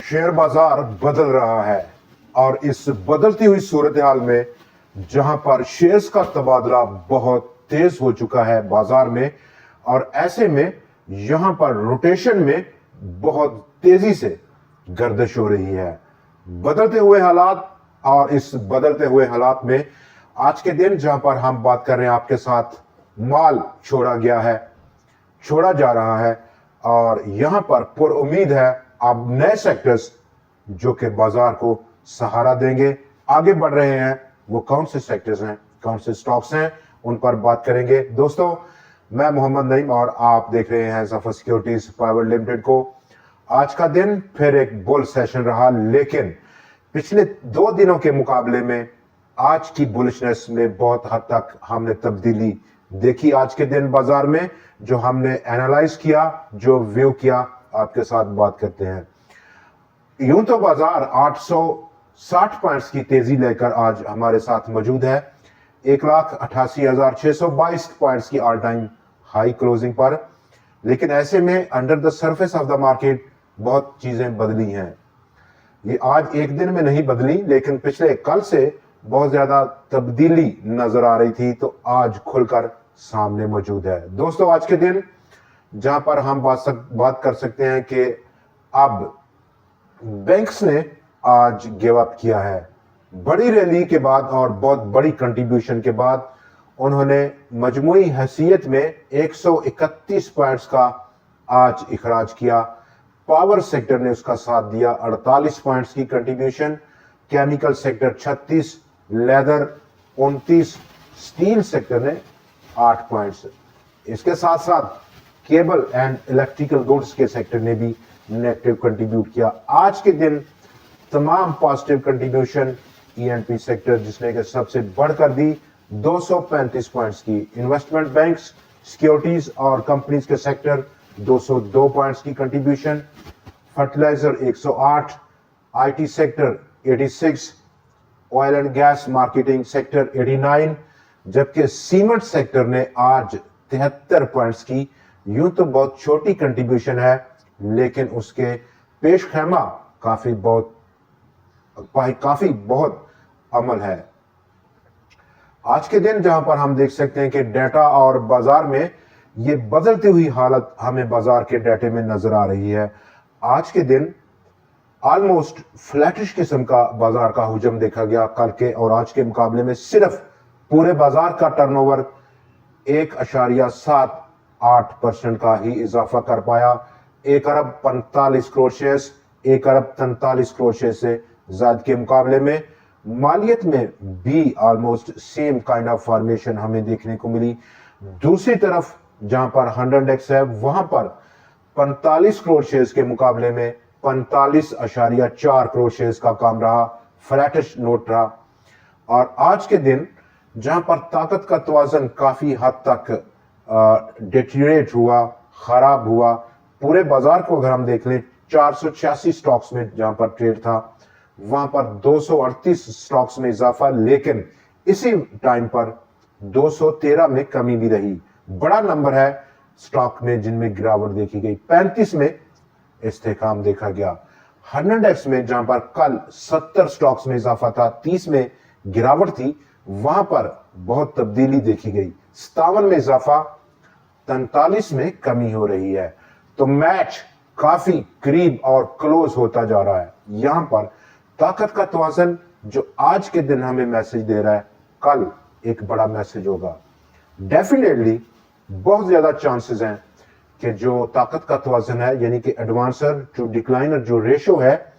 Share बाजार बदल रहा है और इस बदलती हुई सूरत हाल में जहां पर शेयर्स का तबादला बहुत तेज हो चुका है बाजार में, और ऐसे में यहां पर रोटेशन में बहुत तेजी से गर्दिश हो रही है। बदलते हुए हालात, और इस बदलते हुए हालात में आज के दिन जहां पर हम बात कर रहे हैं आपके साथ, माल छोड़ा जा रहा है और यहां पर पुर उम्मीद है अब नए सेक्टर्स जो कि बाजार को सहारा देंगे, आगे बढ़ रहे हैं। वो कौन से सेक्टर्स हैं, कौन से स्टॉक्स हैं, उन पर बात करेंगे। दोस्तों, मैं मोहम्मद नईम और आप देख रहे हैं ज़फर सिक्योरिटीज प्राइवेट लिमिटेड को। आज का दिन फिर एक बुल सेशन रहा, लेकिन पिछले 2 दिनों के मुकाबले में आज की बुलिशनेस में बहुत हद तक हमने तब्दीली देखी। आज के दिन बाजार में जो हमने एनालाइज किया, जो व्यू किया, आपके साथ बात करते हैं। यूं तो बाजार 860 पॉइंट्स की तेजी लेकर आज हमारे साथ मौजूद है, 1,88,622 पॉइंट्स की ऑल टाइम हाई क्लोजिंग पर। लेकिन ऐसे में under the surface of the market बहुत चीजें बदली हैं। ये आज एक दिन में नहीं बदली, लेकिन पिछले कल से बहुत ज्यादा तब्दीली नजर आ रही थी, तो आज खुलकर सामने मौजूद है। दोस्तों, आज के दिन जहां पर हम बात कर सकते हैं कि अब बैंक्स ने आज गिव अप किया है। बड़ी रैली के बाद और बहुत बड़ी कंट्रीब्यूशन के बाद उन्होंने मजमूई हैसियत में 131 पॉइंट्स का आज इखराज किया। पावर सेक्टर ने उसका साथ दिया, 48 पॉइंट्स की contribution, chemical sector 36, leather 29, steel sector ने 8 पॉइंट्स। इसके साथ साथ केबल एंड इलेक्ट्रिकल गुड्स के सेक्टर ने भी नेगेटिव कंट्रीब्यूट किया। आज के दिन तमाम पॉजिटिव कंट्रीब्यूशन ईएनपी सेक्टर, जिसने के सबसे बढ़कर दी 235 पॉइंट्स की। इन्वेस्टमेंट बैंक्स, सिक्योरिटीज और कंपनीज के सेक्टर 202 पॉइंट्स की contribution, fertilizer 108, IT sector 86, oil and gas marketing sector 89, जबकि सीमेंट सेक्टर ने आज 73 पॉइंट्स की। यूं तो बहुत छोटी कंट्रीब्यूशन है, लेकिन उसके पेश खैमा काफी बहुत अमल है। आज के दिन जहां पर हम देख सकते हैं कि डाटा और बाजार में ये बदलती हुई हालत हमें बाजार के डाटे में नजर आ रही है। आज के दिन ऑलमोस्ट फ्लैटिश किस्म का बाजार का हुजम देखा गया। कल के और आज के मुकाबले में सिर्फ पूरे बाजार का टर्नओवर 1.78% का ही इजाफा कर पाया। 1 अरब 45 करोड़ शेयर्स 1 अरब 43 करोड़ शेयर से ज्यादा के मुकाबले में। मालियत में भी almost same kind of formation हमें देखने को मिली। दूसरी तरफ जहां पर 100x है, वहां पर 45 करोड़ शेयर्स के मुकाबले में 45.4 करोड़ शेयर्स का काम रहा, फ्लैटिश नोट रहा। और आज के दिन जहां पर ताकत का तवाज़ुन काफी हद तक डिटेरियोरेट हुआ, खराब हुआ। पूरे बाजार को अगर हम देख लें, 486 स्टॉक्स में जहां पर ट्रेड था, वहां पर 238 स्टॉक्स में इजाफा, लेकिन इसी टाइम पर 213 में कमी भी रही। बड़ा नंबर है स्टॉक में जिनमें गिरावट देखी गई। 35 में इस्तेहकाम देखा गया। 100x में जहां पर कल 70 स्टॉक्स में इजाफा था, 30 में गिरावट थी, वहां पर बहुत तब्दीली देखी गई। 57 में इजाफा, 43 में कमी हो रही है। तो मैच काफी करीब और क्लोज होता जा रहा है। यहां पर ताकत का तवाज़ुन जो आज के दिन हमें मैसेज दे रहा है, कल एक बड़ा मैसेज होगा। डेफिनेटली बहुत ज्यादा चांसेस हैं कि जो ताकत का तवाज़ुन है, यानी कि एडवांसर टू डिक्लाइनर जो रेशो है,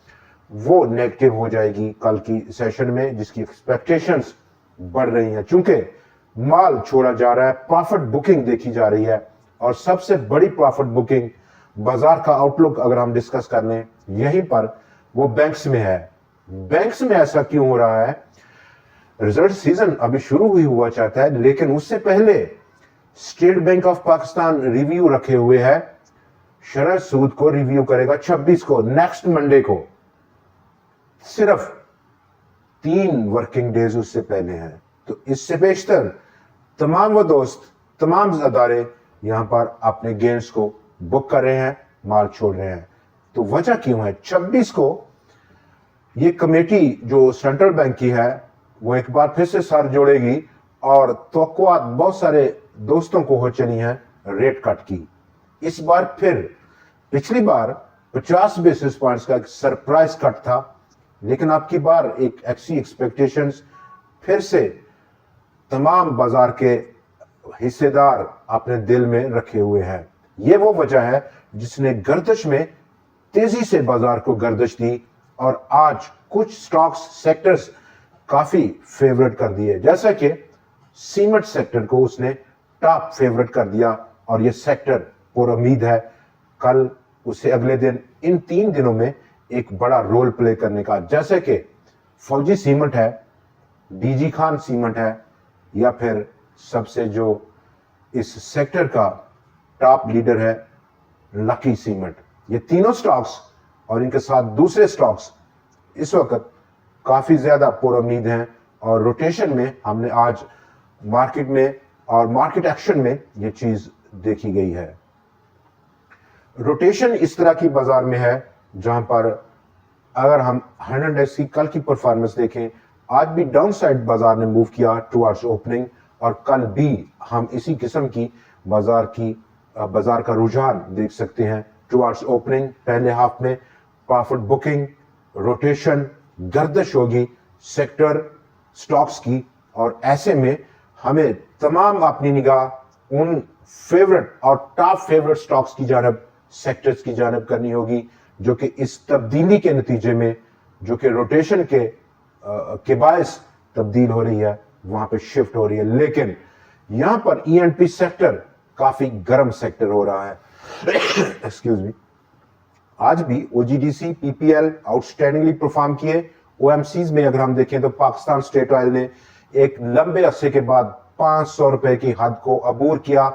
वो नेगेटिव हो जाएगी कल की सेशन में, जिसकी एक्सपेक्टेशंस बढ़ रही हैं। चूंकि माल छोड़ा जा रहा है, प्रॉफिट बुकिंग देखी जा रही है, और सबसे बड़ी प्रॉफिट बुकिंग बाजार का आउटलुक अगर हम डिस्कस कर लें, यहीं पर वो बैंक्स में है। बैंक्स में ऐसा क्यों हो रहा है? रिजल्ट सीजन अभी शुरू ही हुआ चाहता है, लेकिन उससे पहले state bank of Pakistan review रखे हुए है। शरह सूद को रिव्यू करेगा 26 को, नेक्स्ट मंडे को। सिर्फ 3 वर्किंग डेज उससे पहले हैं। तो इससे बेशतर तमाम वो दोस्त, तमाम अदारे यहां पर अपने गेन्स को बुक कर रहे हैं, माल छोड़ रहे हैं। तो वजह क्यों है? 26 को ये कमेटी जो सेंट्रल बैंक की है वो एक बार फिर से सर जोड़ेगी और तवक्कुआत बहुत सारे दोस्तों को हो चली हैं रेट कट की। इस बार फिर, पिछली बार 50 बेसिस पॉइंट्स का एक सरप्राइज कट था, लेकिन अब की बार एक ऐसी एक्सपेक्टेशंस फिर से तमाम बाजार के हिस्सेदार अपने दिल में रखे हुए हैं। ये वो वजह है जिसने गर्दिश में तेजी से बाजार को गर्दिश दी और आज कुछ स्टॉक्स सेक्टर्स काफी फेवरेट कर दिए, जैसा कि सीमेंट सेक्टर को उसने टॉप फेवरेट कर दिया और ये सेक्टर पूरी उम्मीद है कल उसे अगले दिन इन 3 दिनों में एक बड़ा रोल प्ले करने का, जैसे कि फौजी सीमेंट है, डीजी खान सीमेंट है, या फिर सबसे जो इस सेक्टर का टॉप लीडर है लकी सीमेंट। ये तीनों स्टॉक्स और इनके साथ दूसरे स्टॉक्स इस वक्त काफी ज्यादा पूरी उम्मीद हैं और रोटेशन में हमने आज मार्केट में और मार्केट एक्शन में ये चीज देखी गई है। रोटेशन इस तरह की बाजार में है जहां पर अगर हम 100 इंडेक्स की कल की परफॉर्मेंस देखें, आज भी डाउन साइड बाजार ने मूव किया टुवर्ड्स ओपनिंग और कल भी हम इसी किस्म की बाजार का रुझान देख सकते हैं टुवर्ड्स ओपनिंग। पहले हाफ में प्रॉफिट बुकिंग, रोटेशन, गर्दिश होगी सेक्टर स्टॉक्स की और ऐसे में हमें तमाम अपनी निगाह उन फेवरेट और टॉप फेवरेट स्टॉक्स की जानब, सेक्टर्स की जानब करनी होगी जो कि इस तब्दीली के नतीजे में, जो कि रोटेशन के बायस तब्दील हो रही है, वहां पे शिफ्ट हो रही है। लेकिन यहां पर ईएनपी सेक्टर काफी गर्म सेक्टर हो रहा है। Excuse me. आज भी ओजीडीसी, पीपीएल आउटस्टैंडिंगली परफॉर्म किए। ओएमसीज में अगर हम देखें तो पाकिस्तान स्टेट ऑयल ने एक लंबे अरसे के बाद 500 रुपए की हद को अबूर किया,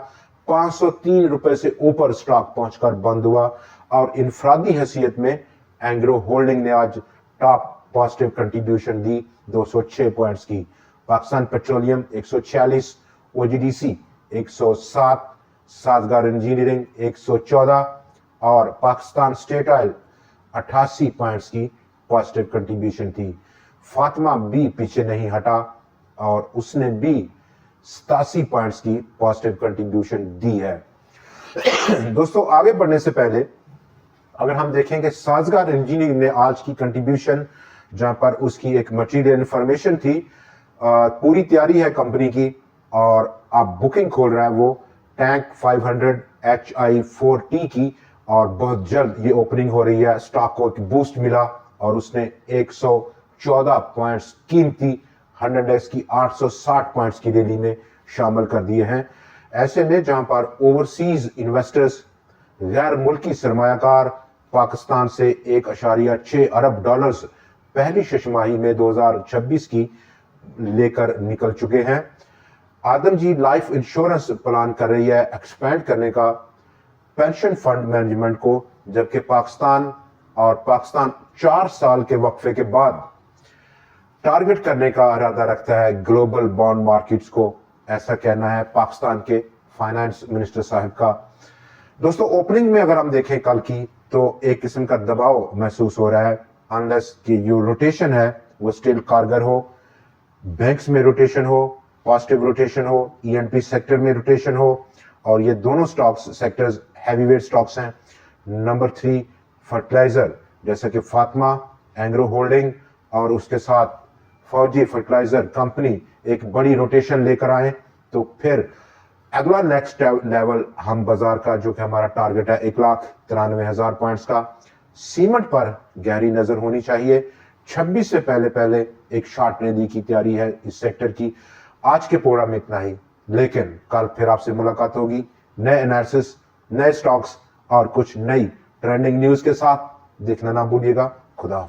503 रुपए से ऊपर स्टॉक पहुंचकर बंद हुआ और इनफरादी हैसियत में एंग्रो होल्डिंग ने आज टॉप पॉजिटिव कंट्रीब्यूशन दी 206 पॉइंट्स की। पाकिस्तान पेट्रोलियम 146, ओजीडीसी 107, साजगार इंजीनियरिंग 114 और पाकिस्तान स्टेट ऑयल 88 पॉइंट्स की पॉजिटिव कंट्रीब्यूशन थी। फातिमा भी पीछे नहीं हटा और उसने भी 87 पॉइंट्स की पॉजिटिव कंट्रीब्यूशन दी है। दोस्तों, आगे बढ़ने से पहले अगर हम देखेंगे साजगार इंजीनियरिंग ने आज की कंट्रीब्यूशन, जहां पर उसकी एक मटेरियल इंफॉर्मेशन थी, पूरी तैयारी है कंपनी की और अब बुकिंग खोल रहा है वो टैंक 500 HI4T की और बहुत जल्द ये ओपनिंग हो रही है। स्टॉक को एक बूस्ट मिला और उसने 114 पॉइंट्स कीमती 100 इंडेक्स की 860 पॉइंट्स की रैली में शामिल कर दिए हैं। ऐसे में जहां पर ओवरसीज इन्वेस्टर्स, गैर मुल्की सरमायाकार पाकिस्तान से 1.6 अरब डॉलर्स पहली छमाही में 2026 की लेकर निकल चुके हैं। आदमजी लाइफ इंश्योरेंस प्लान कर रही है एक्सपेंड करने का पेंशन फंड मैनेजमेंट को, जबकि पाकिस्तान 4 साल के वक्फे के बाद टारगेट करने का इरादा रखता है ग्लोबल बॉन्ड मार्केट्स को, ऐसा कहना है पाकिस्तान के फाइनेंस मिनिस्टर साहब का। दोस्तों, ओपनिंग में अगर हम देखें कल की तो एक किस्म का दबाव महसूस हो रहा है, अनलेस कि जो रोटेशन है वो स्टिल कारगर हो, बैंक्स में रोटेशन हो, पॉजिटिव रोटेशन हो, ईएनपी सेक्टर में रोटेशन हो और ये दोनों स्टॉक्स सेक्टर्स हैवीवेट स्टॉक्स हैं। नंबर 3 फर्टिलाइजर जैसे कि फातिमा, एंग्रो होल्डिंग और उसके साथ फौजी फर्टिलाइजर कंपनी एक बड़ी रोटेशन लेकर आए तो फिर अगला नेक्स्ट लेवल हम बाजार का, जो कि हमारा टारगेट है 1,93,000 पॉइंट्स का, सीमेंट पर गहरी नजर होनी चाहिए। 26 से पहले एक शॉर्ट रैली की तैयारी है इस सेक्टर की। आज के प्रोग्राम में इतना ही, लेकिन कल फिर आपसे मुलाकात होगी नए एनालिसिस, नए स्टॉक्स और कुछ नई ट्रेंडिंग न्यूज के साथ। देखना ना भूलिएगा। खुदा।